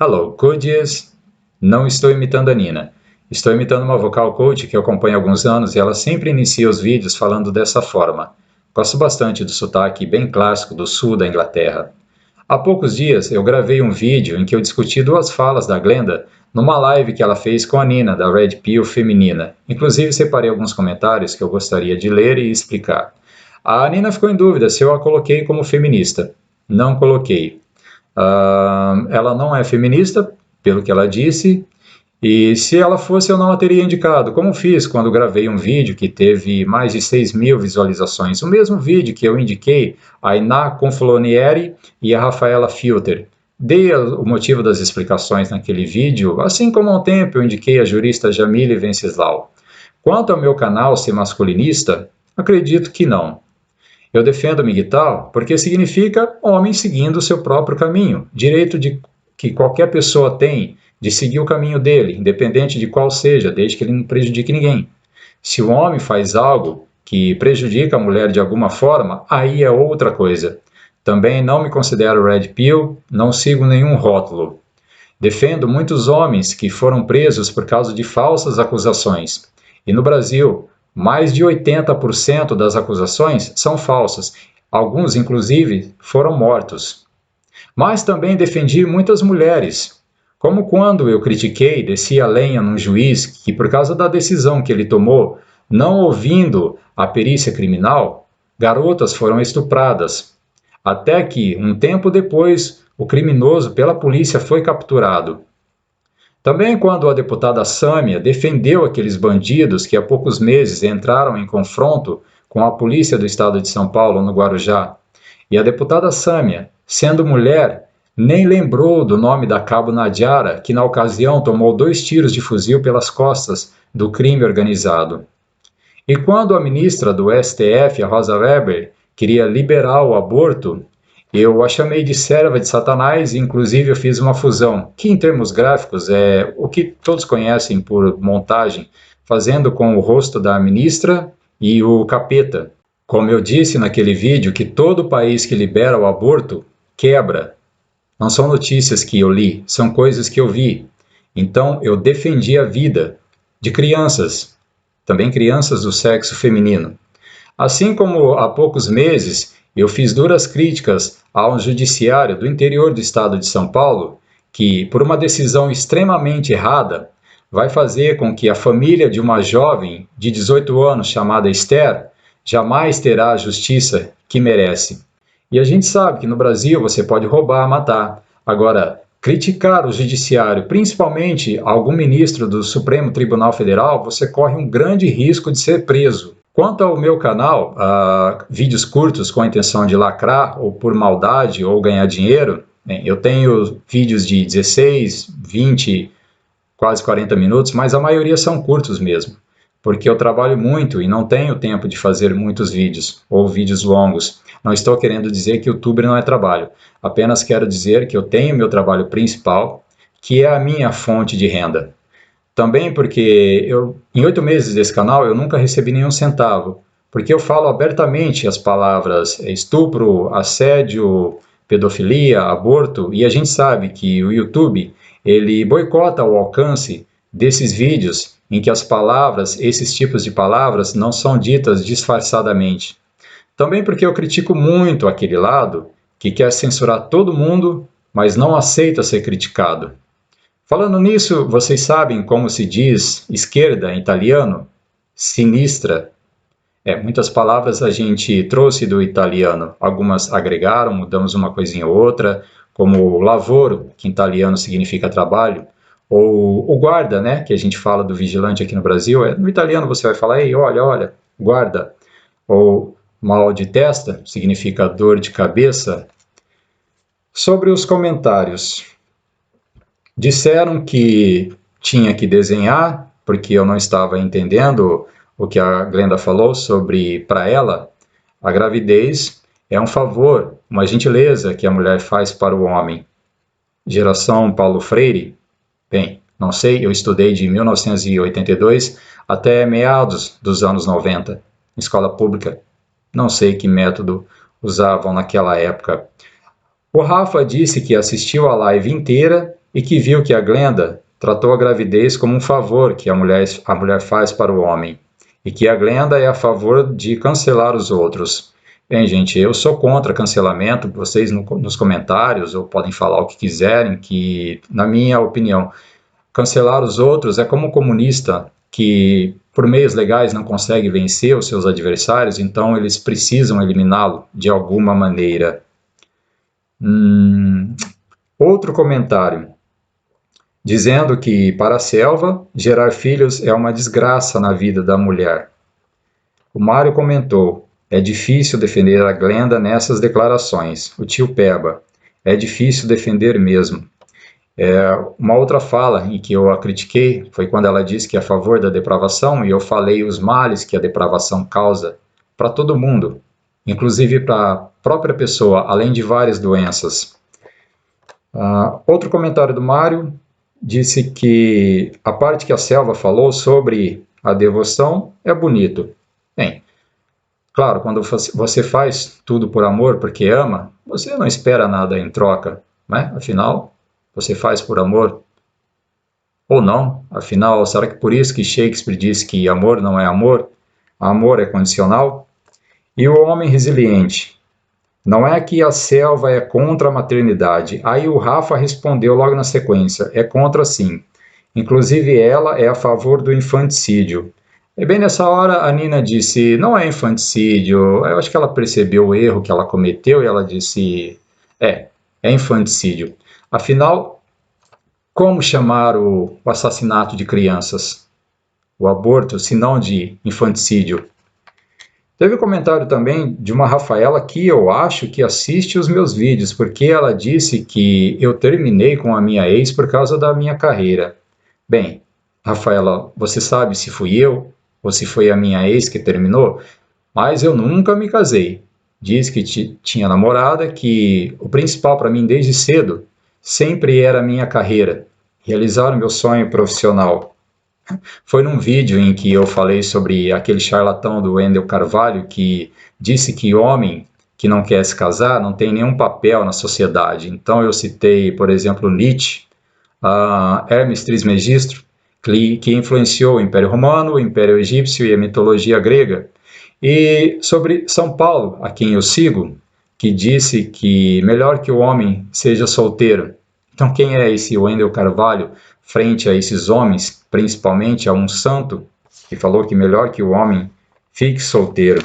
Hello, Coaches. Não estou imitando a Nina. Estou imitando uma vocal coach que eu acompanho há alguns anos e ela sempre inicia os vídeos falando dessa forma. Gosto bastante do sotaque bem clássico do sul da Inglaterra. Há poucos dias eu gravei um vídeo em que eu discuti duas falas da Glenda numa live que ela fez com a Nina, da Red Pill Feminina. Inclusive separei alguns comentários que eu gostaria de ler e explicar. A Nina ficou em dúvida se eu a coloquei como feminista. Não coloquei. Ela não é feminista, pelo que ela disse, e se ela fosse eu não a teria indicado, como fiz quando gravei um vídeo que teve mais de 6.000 visualizações, o mesmo vídeo que eu indiquei a Iná Conflonieri e a Rafaela Filter. Dei o motivo das explicações naquele vídeo, assim como há um tempo eu indiquei a jurista Jamile Venceslau. Quanto ao meu canal ser masculinista, acredito que não. Eu defendo a MGTOW porque significa homem seguindo o seu próprio caminho, direito que qualquer pessoa tem de seguir o caminho dele, independente de qual seja, desde que ele não prejudique ninguém. Se o homem faz algo que prejudica a mulher de alguma forma, aí é outra coisa. Também não me considero Red Pill, não sigo nenhum rótulo. Defendo muitos homens que foram presos por causa de falsas acusações. E no Brasil, mais de 80% das acusações são falsas. Alguns, inclusive, foram mortos. Mas também defendi muitas mulheres, como quando eu critiquei, desci a lenha num juiz que, por causa da decisão que ele tomou, não ouvindo a perícia criminal, garotas foram estupradas. Até que, um tempo depois, o criminoso pela polícia foi capturado. Também quando a deputada Sâmia defendeu aqueles bandidos que há poucos meses entraram em confronto com a polícia do estado de São Paulo, no Guarujá. E a deputada Sâmia, sendo mulher, nem lembrou do nome da cabo Nadiara, que na ocasião tomou 2 tiros de fuzil pelas costas do crime organizado. E quando a ministra do STF, a Rosa Weber, queria liberar o aborto, eu a chamei de serva de Satanás e inclusive eu fiz uma fusão, que em termos gráficos é o que todos conhecem por montagem, fazendo com o rosto da ministra e o capeta. Como eu disse naquele vídeo, que todo país que libera o aborto quebra. Não são notícias que eu li, são coisas que eu vi. Então eu defendi a vida de crianças, também crianças do sexo feminino. Assim como há poucos meses eu fiz duras críticas ao judiciário do interior do estado de São Paulo, que, por uma decisão extremamente errada, vai fazer com que a família de uma jovem de 18 anos chamada Esther jamais terá a justiça que merece. E a gente sabe que no Brasil você pode roubar, matar. Agora, criticar o judiciário, principalmente algum ministro do Supremo Tribunal Federal, você corre um grande risco de ser preso. Quanto ao meu canal, vídeos curtos com a intenção de lacrar, ou por maldade, ou ganhar dinheiro, eu tenho vídeos de 16, 20, quase 40 minutos, mas a maioria são curtos mesmo, porque eu trabalho muito e não tenho tempo de fazer muitos vídeos, ou vídeos longos. Não estou querendo dizer que youtuber não é trabalho, apenas quero dizer que eu tenho meu trabalho principal, que é a minha fonte de renda. Também porque em 8 meses desse canal eu nunca recebi nenhum centavo, porque eu falo abertamente as palavras estupro, assédio, pedofilia, aborto, e a gente sabe que o YouTube ele boicota o alcance desses vídeos em que as palavras, esses tipos de palavras, não são ditas disfarçadamente. Também porque eu critico muito aquele lado que quer censurar todo mundo, mas não aceita ser criticado. Falando nisso, vocês sabem como se diz esquerda em italiano? Sinistra. Muitas palavras a gente trouxe do italiano, algumas agregaram, mudamos uma coisinha ou outra, como lavoro, que em italiano significa trabalho, ou o guarda, né, que a gente fala do vigilante aqui no Brasil, no italiano você vai falar, ei, olha, guarda, ou mal de testa, significa dor de cabeça. Sobre os comentários, disseram que tinha que desenhar, porque eu não estava entendendo o que a Glenda falou sobre, para ela, a gravidez é um favor, uma gentileza que a mulher faz para o homem. Geração Paulo Freire? Bem, não sei, eu estudei de 1982 até meados dos anos 90, em escola pública. Não sei que método usavam naquela época. O Rafa disse que assistiu a live inteira e que viu que a Glenda tratou a gravidez como um favor que a mulher faz para o homem, e que a Glenda é a favor de cancelar os outros. Bem, gente, eu sou contra cancelamento, vocês nos comentários ou podem falar o que quiserem, que, na minha opinião, cancelar os outros é como um comunista que, por meios legais, não consegue vencer os seus adversários, então eles precisam eliminá-lo de alguma maneira. Outro comentário, dizendo que, para a selva, gerar filhos é uma desgraça na vida da mulher. O Mário comentou, é difícil defender a Glenda nessas declarações. O tio Peba, é difícil defender mesmo. Uma outra fala em que eu a critiquei foi quando ela disse que é a favor da depravação, e eu falei os males que a depravação causa para todo mundo, inclusive para a própria pessoa, além de várias doenças. Outro comentário do Mário disse que a parte que a Selva falou sobre a devoção é bonito. Bem, claro, quando você faz tudo por amor, porque ama, você não espera nada em troca, né? Afinal, você faz por amor ou não? Afinal, será que por isso que Shakespeare disse que amor não é amor? Amor é condicional? E o homem resiliente? Não é que a Selva é contra a maternidade. Aí o Rafa respondeu logo na sequência, é contra sim. Inclusive ela é a favor do infanticídio. E bem nessa hora a Nina disse, não é infanticídio. Eu acho que ela percebeu o erro que ela cometeu e ela disse, é infanticídio. Afinal, como chamar o assassinato de crianças? O aborto, se não de infanticídio? Teve um comentário também de uma Rafaela que eu acho que assiste os meus vídeos, porque ela disse que eu terminei com a minha ex por causa da minha carreira. Bem, Rafaela, você sabe se fui eu ou se foi a minha ex que terminou? Mas eu nunca me casei. Diz que tinha namorada, que o principal para mim desde cedo sempre era a minha carreira, realizar o meu sonho profissional. Foi num vídeo em que eu falei sobre aquele charlatão do Wendel Carvalho que disse que homem que não quer se casar não tem nenhum papel na sociedade. Então eu citei, por exemplo, Nietzsche, Hermes Trismegisto, que influenciou o Império Romano, o Império Egípcio e a mitologia grega. E sobre São Paulo, a quem eu sigo, que disse que melhor que o homem seja solteiro. Então quem é esse Wendel Carvalho frente a esses homens, principalmente a um santo, que falou que melhor que o homem fique solteiro?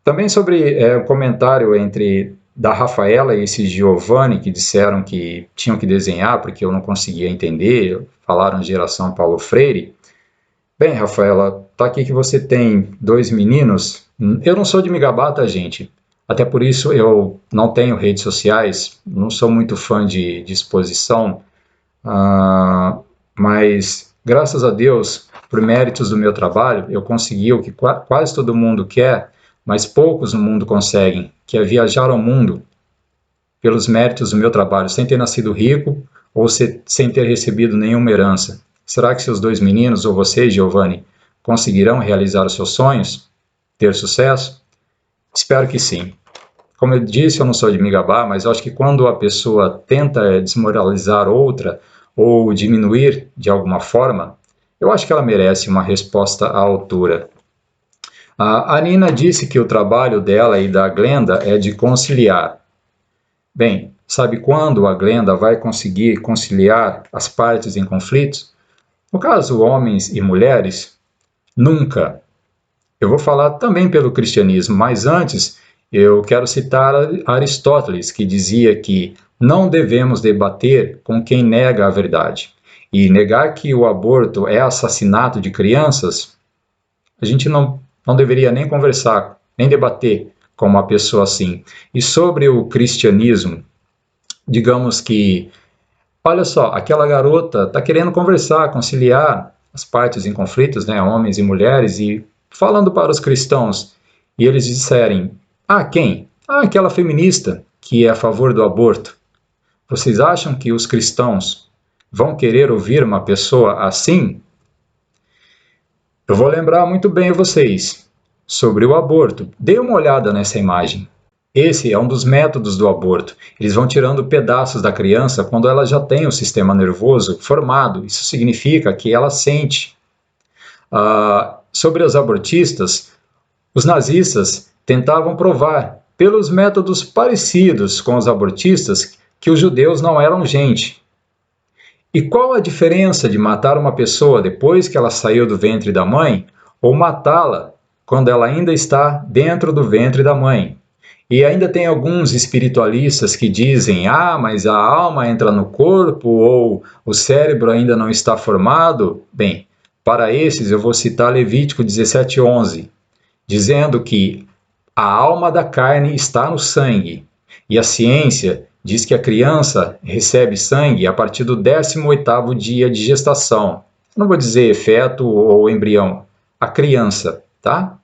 Também sobre o comentário da Rafaela e esse Giovanni, que disseram que tinham que desenhar porque eu não conseguia entender, falaram de geração Paulo Freire. Bem, Rafaela, tá aqui que você tem 2 meninos. Eu não sou de me gabar, tá, gente? Até por isso eu não tenho redes sociais, não sou muito fã de exposição, mas graças a Deus, por méritos do meu trabalho, eu consegui o que quase todo mundo quer, mas poucos no mundo conseguem, que é viajar ao mundo pelos méritos do meu trabalho, sem ter nascido rico ou sem ter recebido nenhuma herança. Será que seus 2 meninos, ou você, Giovanni, conseguirão realizar os seus sonhos? Ter sucesso? Espero que sim. Como eu disse, eu não sou de me gabar, mas eu acho que quando a pessoa tenta desmoralizar outra ou diminuir de alguma forma, eu acho que ela merece uma resposta à altura. A Nina disse que o trabalho dela e da Glenda é de conciliar. Bem, sabe quando a Glenda vai conseguir conciliar as partes em conflitos? No caso, homens e mulheres, nunca. Eu vou falar também pelo cristianismo, mas antes eu quero citar Aristóteles, que dizia que não devemos debater com quem nega a verdade. E negar que o aborto é assassinato de crianças, a gente não deveria nem conversar, nem debater com uma pessoa assim. E sobre o cristianismo, digamos que, olha só, aquela garota está querendo conversar, conciliar as partes em conflitos, né, homens e mulheres, e falando para os cristãos, e eles disserem, quem? Aquela feminista que é a favor do aborto. Vocês acham que os cristãos vão querer ouvir uma pessoa assim? Eu vou lembrar muito bem a vocês sobre o aborto. Dê uma olhada nessa imagem. Esse é um dos métodos do aborto. Eles vão tirando pedaços da criança quando ela já tem o sistema nervoso formado. Isso significa que ela sente. Sobre os abortistas, os nazistas tentavam provar, pelos métodos parecidos com os abortistas, que os judeus não eram gente. E qual a diferença de matar uma pessoa depois que ela saiu do ventre da mãe ou matá-la quando ela ainda está dentro do ventre da mãe? E ainda tem alguns espiritualistas que dizem, mas a alma entra no corpo ou o cérebro ainda não está formado. Bem, para esses eu vou citar Levítico 17:11, dizendo que a alma da carne está no sangue. E a ciência diz que a criança recebe sangue a partir do 18º dia de gestação. Não vou dizer feto ou embrião, a criança, tá?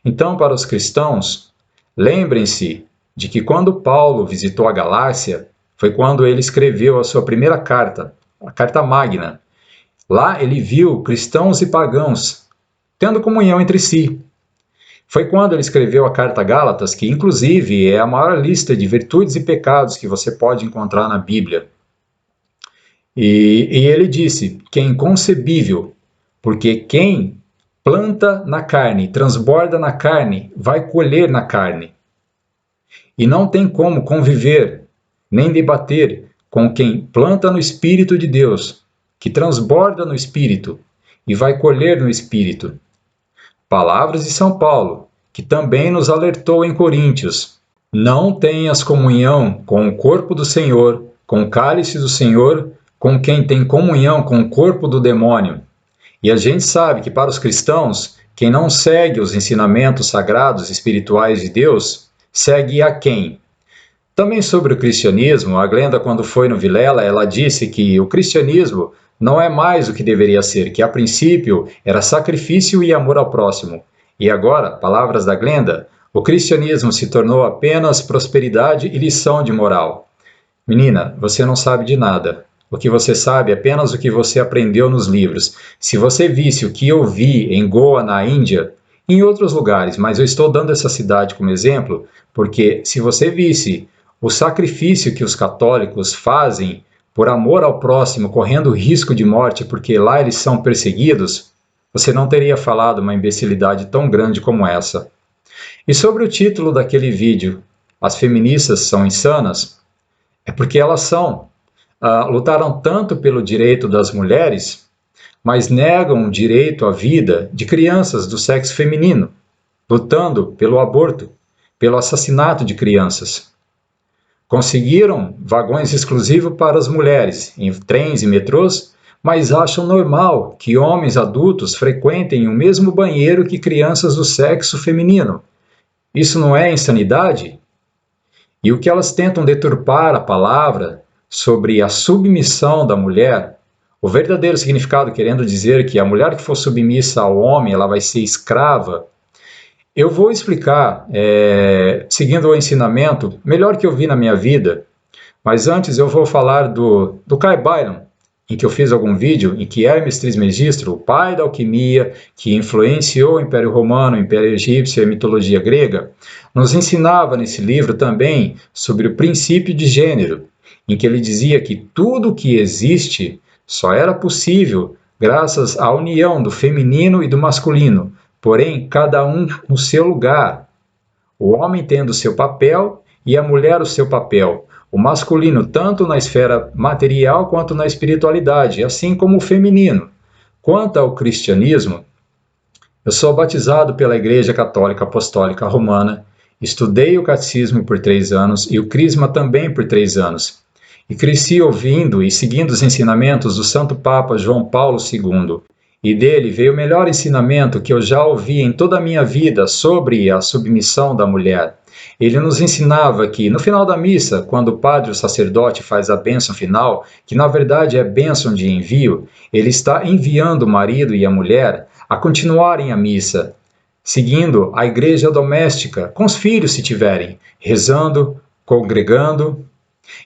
Então, para os cristãos, lembrem-se de que quando Paulo visitou a Galácia, foi quando ele escreveu a sua primeira carta, a Carta Magna. Lá ele viu cristãos e pagãos tendo comunhão entre si. Foi quando ele escreveu a Carta Gálatas, que inclusive é a maior lista de virtudes e pecados que você pode encontrar na Bíblia. E ele disse que é inconcebível, porque quem planta na carne, transborda na carne, vai colher na carne. E não tem como conviver, nem debater com quem planta no Espírito de Deus, que transborda no Espírito e vai colher no Espírito. Palavras de São Paulo, que também nos alertou em Coríntios. Não tenhas comunhão com o corpo do Senhor, com o cálice do Senhor, com quem tem comunhão com o corpo do demônio. E a gente sabe que para os cristãos, quem não segue os ensinamentos sagrados e espirituais de Deus, segue a quem? Também sobre o cristianismo, a Glenda, quando foi no Vilela, ela disse que o cristianismo não é mais o que deveria ser, que a princípio era sacrifício e amor ao próximo. E agora, palavras da Glenda, o cristianismo se tornou apenas prosperidade e lição de moral. Menina, você não sabe de nada. O que você sabe é apenas o que você aprendeu nos livros. Se você visse o que eu vi em Goa, na Índia, e em outros lugares, mas eu estou dando essa cidade como exemplo, porque se você visse o sacrifício que os católicos fazem por amor ao próximo, correndo risco de morte porque lá eles são perseguidos, você não teria falado uma imbecilidade tão grande como essa. E sobre o título daquele vídeo, As feministas são insanas? É porque elas são. Lutaram tanto pelo direito das mulheres, mas negam o direito à vida de crianças do sexo feminino, lutando pelo aborto, pelo assassinato de crianças. Conseguiram vagões exclusivos para as mulheres em trens e metrôs, mas acham normal que homens adultos frequentem o mesmo banheiro que crianças do sexo feminino. Isso não é insanidade? E o que elas tentam deturpar a palavra sobre a submissão da mulher, o verdadeiro significado querendo dizer que a mulher que for submissa ao homem, ela vai ser escrava. Eu vou explicar, seguindo o ensinamento, melhor que eu vi na minha vida, mas antes eu vou falar do Kai Byron, em que eu fiz algum vídeo, em que Hermes Trismegisto, o pai da alquimia, que influenciou o Império Romano, o Império Egípcio e a mitologia grega, nos ensinava nesse livro também sobre o princípio de gênero, em que ele dizia que tudo que existe só era possível graças à união do feminino e do masculino, porém cada um no seu lugar. O homem tendo o seu papel e a mulher o seu papel. O masculino tanto na esfera material quanto na espiritualidade, assim como o feminino. Quanto ao cristianismo, eu sou batizado pela Igreja Católica Apostólica Romana, estudei o catecismo por 3 anos e o crisma também por 3 anos. E cresci ouvindo e seguindo os ensinamentos do Santo Papa João Paulo II. E dele veio o melhor ensinamento que eu já ouvi em toda a minha vida sobre a submissão da mulher. Ele nos ensinava que, no final da missa, quando o padre ou sacerdote faz a bênção final, que na verdade é bênção de envio, ele está enviando o marido e a mulher a continuarem a missa, seguindo a igreja doméstica, com os filhos se tiverem, rezando, congregando.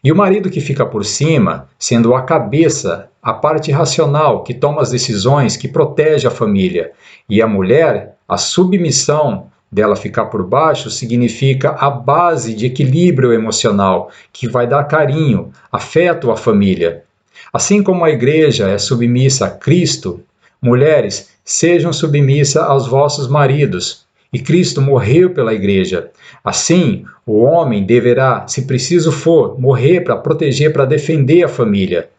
E o marido que fica por cima, sendo a cabeça, a parte racional, que toma as decisões, que protege a família. E a mulher, a submissão, dela ficar por baixo significa a base de equilíbrio emocional, que vai dar carinho, afeto à família. Assim como a igreja é submissa a Cristo, mulheres, sejam submissas aos vossos maridos. E Cristo morreu pela igreja. Assim, o homem deverá, se preciso for, morrer para proteger, para defender a família.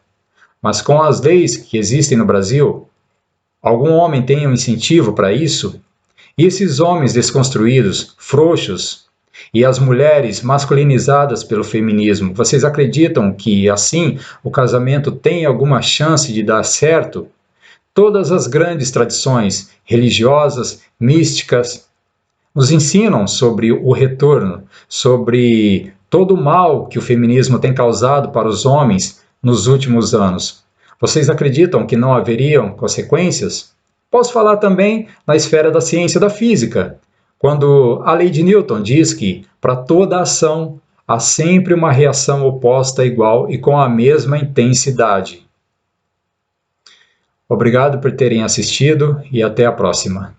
Mas com as leis que existem no Brasil, algum homem tem um incentivo para isso? E esses homens desconstruídos, frouxos, e as mulheres masculinizadas pelo feminismo, vocês acreditam que assim o casamento tem alguma chance de dar certo? Todas as grandes tradições religiosas, místicas, nos ensinam sobre o retorno, sobre todo o mal que o feminismo tem causado para os homens nos últimos anos. Vocês acreditam que não haveriam consequências? Posso falar também na esfera da ciência da física, quando a lei de Newton diz que, para toda ação, há sempre uma reação oposta igual e com a mesma intensidade. Obrigado por terem assistido e até a próxima.